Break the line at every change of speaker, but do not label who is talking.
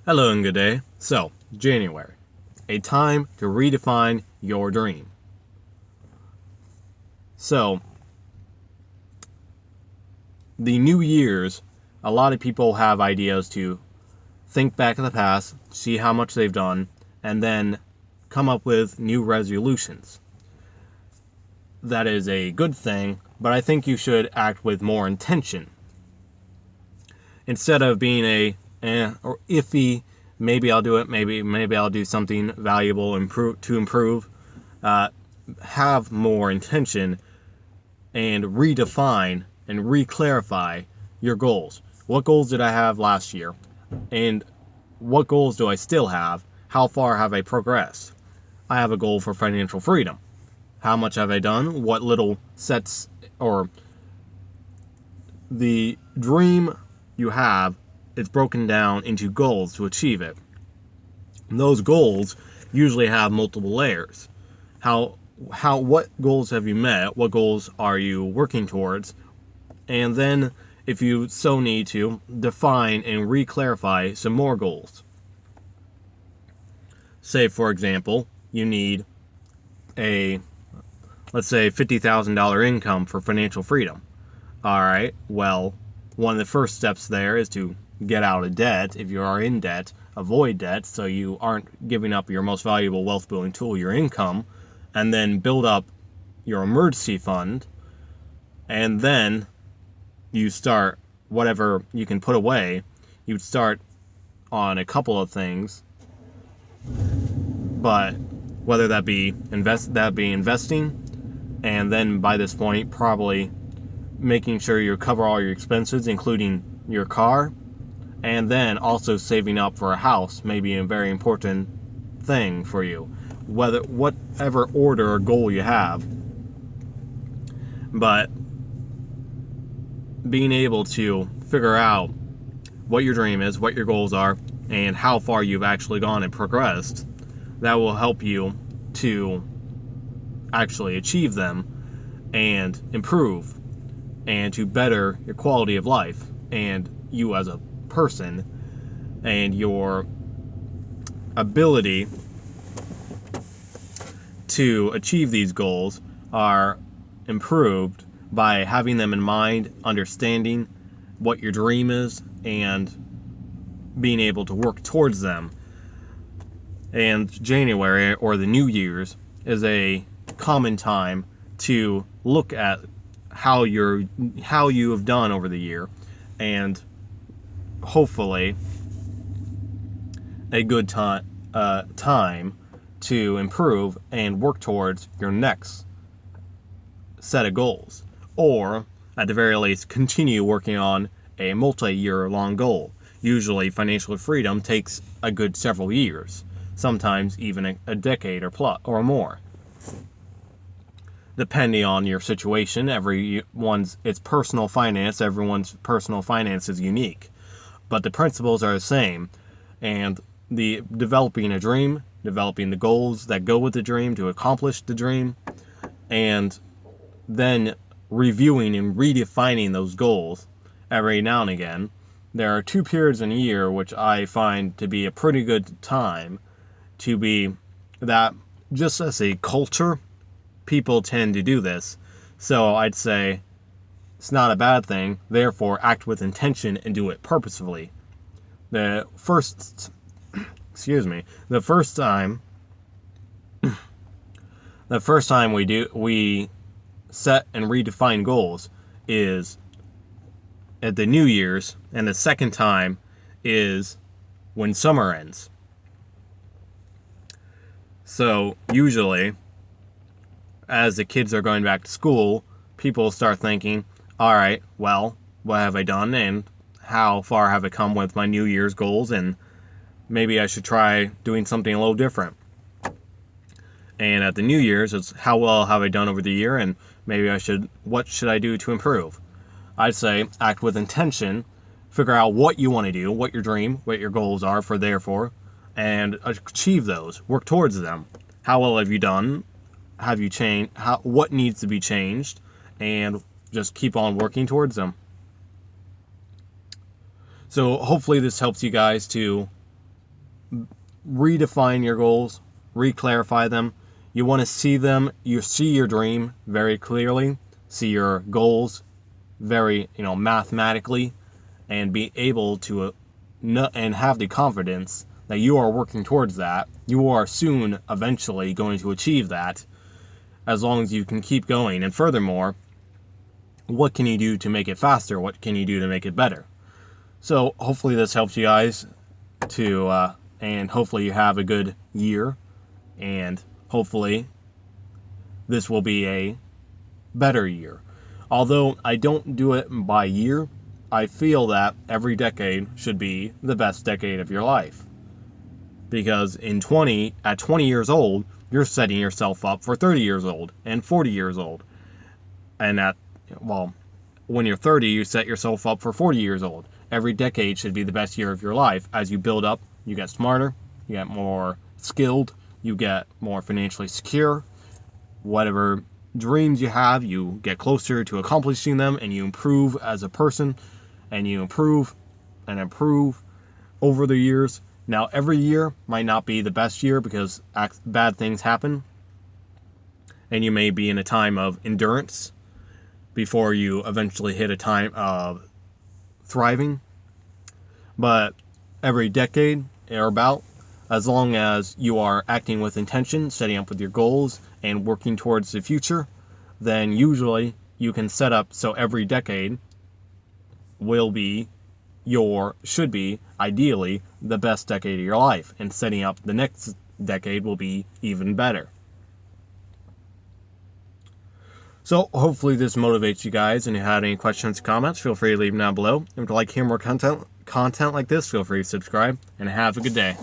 Hello and good day. So, January, a time to redefine your dream. So, the New Year's, a lot of people have ideas to think back in the past, see how much they've done, and then come up with new resolutions. That is a good thing, but I think you should act with more intention. Instead of being or iffy, maybe I'll do it, maybe I'll do something valuable to improve. Have more intention and redefine and re-clarify your goals. What goals did I have last year? And what goals do I still have? How far have I progressed? I have a goal for financial freedom. How much have I done? What little sets or the dream you have is broken down into goals to achieve it. And those goals usually have multiple layers. What goals have you met? What goals are you working towards? And then, if you so need to, define and re-clarify some more goals. Say, for example, you need let's say $50,000 income for financial freedom. Alright, well, one of the first steps there is to get out of debt. If you are in debt, avoid debt so you aren't giving up your most valuable wealth building tool, your income, and then build up your emergency fund, and then you start whatever you can put away. You'd start on a couple of things, but whether that be investing, and then by this point probably making sure you cover all your expenses, including your car, and then also saving up for a house may be a very important thing for you, whatever order or goal you have. But being able to figure out what your dream is, what your goals are, and how far you've actually gone and progressed, that will help you to actually achieve them and improve and to better your quality of life and you as a person, and your ability to achieve these goals are improved by having them in mind, understanding what your dream is, and being able to work towards them. And January, or the New Year's, is a common time to look at how you have done over the year, and hopefully a good time to improve and work towards your next set of goals, or at the very least continue working on a multi-year long goal. Usually financial freedom takes a good several years, sometimes even a decade or more, depending on your situation. Everyone's personal finance is unique, but the principles are the same. And the developing a dream, developing the goals that go with the dream to accomplish the dream, and then reviewing and redefining those goals every now and again. There are 2 periods in a year which I find to be a pretty good time to be that. Just as a culture, people tend to do this, so I'd say it's not a bad thing. Therefore, act with intention and do it purposefully. The first time we set and redefine goals is at the New Year's, and the second time is when summer ends. So usually, as the kids are going back to school, people start thinking, alright, well, what have I done, and how far have I come with my New Year's goals, and maybe I should try doing something a little different. And at the New Year's, it's how well have I done over the year, and maybe what should I do to improve? I'd say act with intention, figure out what you want to do, what your dream, what your goals are and achieve those, work towards them. How well have you done? Have you changed? What needs to be changed? And just keep on working towards them. So hopefully this helps you guys to redefine your goals, re-clarify them. You want to see them, you see your dream very clearly, see your goals very, mathematically, and be able to and have the confidence that you are working towards that. You are soon, eventually, going to achieve that, as long as you can keep going. And furthermore, what can you do to make it faster? What can you do to make it better? So hopefully this helps you guys and hopefully you have a good year, and hopefully this will be a better year. Although I don't do it by year, I feel that every decade should be the best decade of your life. Because at 20 years old, you're setting yourself up for 30 years old and 40 years old. And when you're 30, you set yourself up for 40 years old. Every decade should be the best year of your life. As you build up, you get smarter, you get more skilled, you get more financially secure. Whatever dreams you have, you get closer to accomplishing them, and you improve as a person, and you improve and improve over the years. Now, every year might not be the best year because bad things happen, and you may be in a time of endurance before you eventually hit a time of thriving. But every decade or about, as long as you are acting with intention, setting up with your goals, and working towards the future, then usually you can set up so every decade should be ideally the best decade of your life, and setting up the next decade will be even better. So hopefully this motivates you guys, and if you had any questions or comments, feel free to leave them down below. If you'd like to hear more content like this, feel free to subscribe, and have a good day.